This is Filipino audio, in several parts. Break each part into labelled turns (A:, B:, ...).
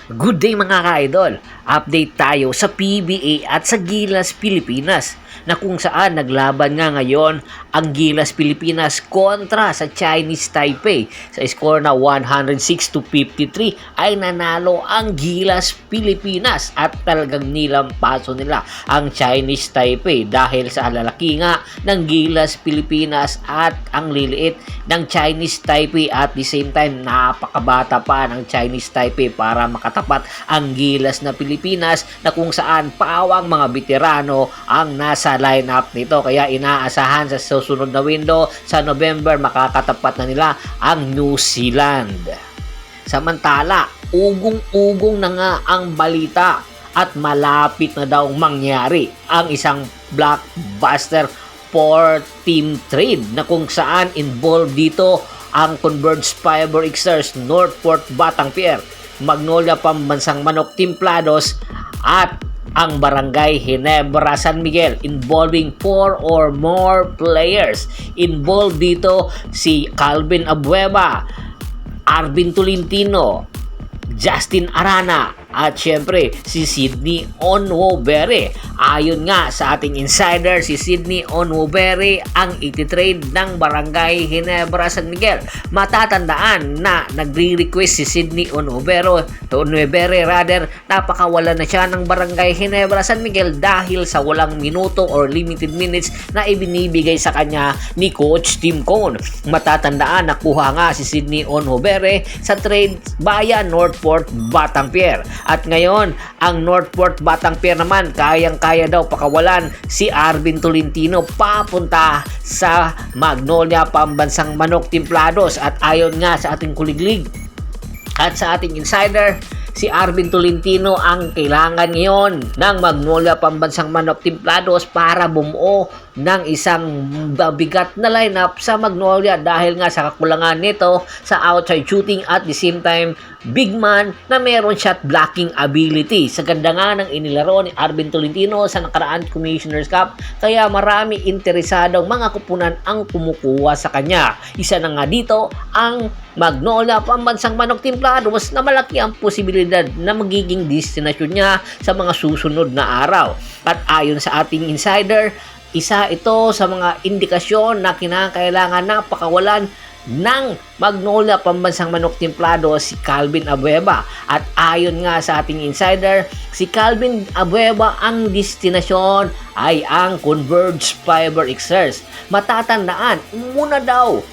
A: Good day mga ka-idol! Update tayo sa PBA at sa Gilas Pilipinas na kung saan naglaban nga ngayon ang Gilas Pilipinas kontra sa Chinese Taipei. Sa score na 106-53 ay nanalo ang Gilas Pilipinas at talagang nilampaso nila ang Chinese Taipei dahil sa lalaki nga ng Gilas Pilipinas at ang liliit ng Chinese Taipei at the same time napakabata pa ng Chinese Taipei para makatapat ang Gilas na Pilipinas na kung saan pawang mga veterano ang nasa lineup nito, kaya inaasahan sa susunod na window sa November makakatapat na nila ang New Zealand. Samantala, ugong-ugong na nga ang balita at malapit na daw mangyari ang isang blockbuster for team trade na kung saan involved dito ang Converge Fiber Xers, Northport Batangpier, Magnolia Pambansang Manok Timplados at ang Barangay Ginebra San Miguel, involving 4 or more players. Involved dito si Calvin Abueva, Arvin Tolentino, Justin Arana at syempre si Sydney Onwobere. Ayon nga sa ating insider, si Sydney Onwobere ang ititrade ng Barangay Ginebra San Miguel. Matatandaan na nagre-request si Sydney Onwobere napakawala na siya ng Barangay Ginebra San Miguel dahil sa walang minuto or limited minutes na ibinibigay sa kanya ni Coach Tim Cone. Matatandaan nakuha nga si Sydney Onwobere sa trade via Northport Batangpier. At ngayon, ang Northport Batangpier naman, kayang-kaya daw pakawalan si Arvin Tolentino papunta sa Magnolia Pambansang Manok Timplados. At ayon nga sa ating kuliglig at sa ating insider, si Arvin Tolentino ang kailangan ngayon ng Magnolia Pambansang Manok Timplados para bumuo ng isang bigat na lineup sa Magnolia dahil nga sa kakulangan nito sa outside shooting at the same time big man na meron shot blocking ability. Sa ganda nga ng inilaro ni Arvin Tolentino sa nakaraan Commissioner's Cup, kaya marami interesadong mga kupunan ang kumukuha sa kanya. Isa na nga dito ang Magnolia Pambansang Manok Timplados na malaki ang posibilidad na magiging destinasyon niya sa mga susunod na araw. At ayon sa ating insider, isa ito sa mga indikasyon na kinakailangan na pakawalan ng Magnolia Pambansang Manok Timplados si Calvin Abueva. At ayon nga sa ating insider, si Calvin Abueva ang destinasyon ay ang Converge Fiber Xers. Matatandaan, muna daw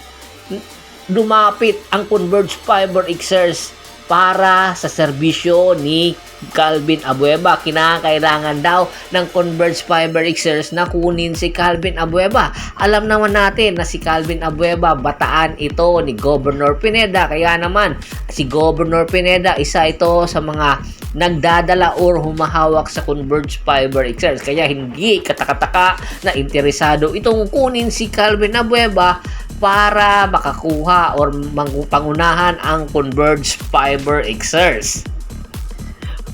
A: lumapit ang Converge Fiber Xers para sa serbisyo ni Calvin Abueva. Kinakailangan daw ng Converge Fiber Xers na kunin si Calvin Abueva. Alam naman natin na si Calvin Abueva, bataan ito ni Governor Pineda. Kaya naman, si Governor Pineda, isa ito sa mga nagdadala or humahawak sa Converge Fiber Xers. Kaya hindi katakataka na interesado itong kunin si Calvin Abueva para makakuha or pangunahan ang Converge Fiber Xers.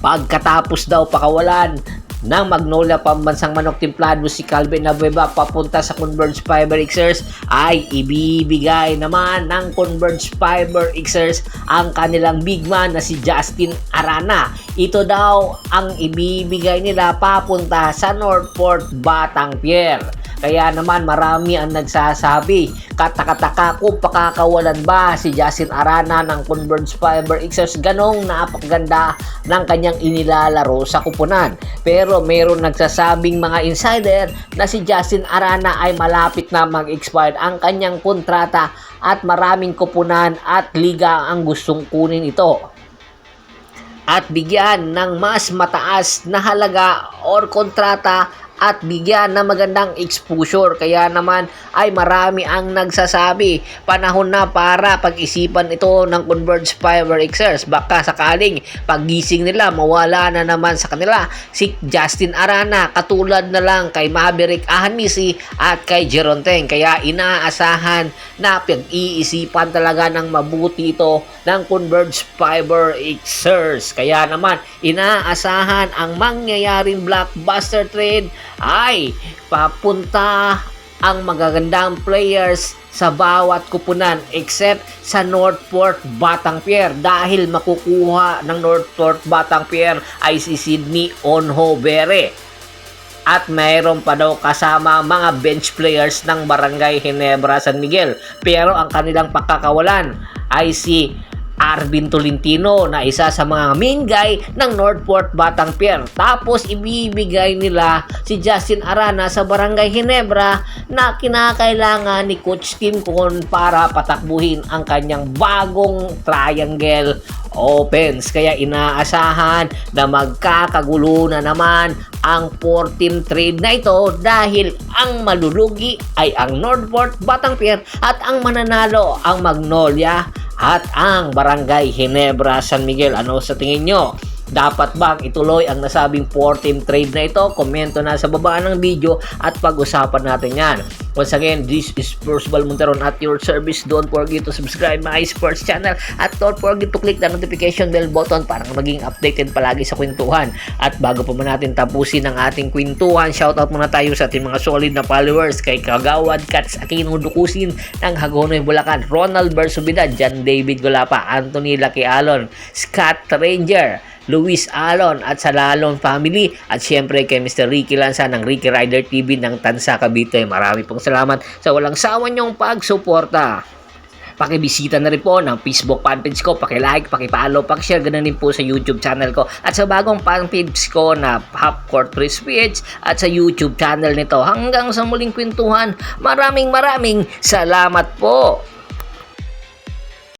A: Pagkatapos daw pakawalan ng Magnolia Pambansang Manok Timplados si Calvin Abueva papunta sa Converge Fiber Xers, ay ibibigay naman ng Converge Fiber Xers ang kanilang big man na si Justin Arana. Ito daw ang ibibigay nila papunta sa Northport Batangpier. Kaya naman marami ang nagsasabi, katakataka kung pakakawalan ba si Justin Arana ng Converge Fiber Xers, ganong napakaganda ng kanyang inilalaro sa kupunan. Pero meron nagsasabing mga insider na si Justin Arana ay malapit na mag-expire ang kanyang kontrata at maraming kupunan at liga ang gustong kunin ito at bigyan ng mas mataas na halaga or kontrata at bigyan ng magandang exposure. Kaya naman ay marami ang nagsasabi, panahon na para pag-isipan ito ng Converge Fiber Xers. Baka sakaling paggising nila mawala na naman sa kanila si Justin Arana, katulad na lang kay Maverick Ahanisi at kay Jeron Teng. Kaya inaasahan na pag-iisipan talaga ng mabuti ito ng Converge Fiber Xers. Kaya naman inaasahan ang mangyayaring blockbuster trade ay papunta ang magagandang players sa bawat kupunan except sa Northport Batangpier dahil makukuha ng Northport Batangpier ay si Sydney Onhovere. At mayroon pa daw kasama mga bench players ng Barangay Ginebra San Miguel. Pero ang kanilang pakakawalan ay si Arvin Tolentino na isa sa mga main guy ng Northport Batangpier. Tapos ibibigay nila si Justin Arana sa Barangay Ginebra na kinakailangan ni Coach Tim Con para patakbuhin ang kanyang bagong triangle offense. Kaya inaasahan na magkakagulo na naman ang 4-team trade na ito dahil ang malulugi ay ang Northport Batangpier at ang mananalo ang Magnolia at ang Barangay Ginebra San Miguel. Ano sa tingin nyo? Dapat bang ituloy ang nasabing 4-team trade na ito? Komento na sa baba ng video at pag-usapan natin yan. Once again, this is Percival Monteron at your service. Don't forget to subscribe my sports channel at don't forget to click the notification bell button para maging updated palagi sa kwentuhan. At bago pa man natin tapusin ang ating kwentuhan, shoutout muna tayo sa ating mga solid na followers kay Kagawad Cats Aquino Dukusin ng Hagonoy, Bulacan, Ronald Bersubida, John David Golapa, Anthony Lucky Alon, Scott Ranger, Luis Alon at sa Lalon family at syempre kay Mr. Ricky Lanza ng Ricky Rider TV ng Tansa, Cavite. Marami pong salamat sa walang sawa niyong pagsuporta. Pakibisita na rin po ng Facebook fanpage ko, paki-like, paki-follow, paki-share, ganun din po sa YouTube channel ko at sa bagong fanpage ko na Half Court Free Speech at sa YouTube channel nito. Hanggang sa muling kwentuhan, maraming salamat po.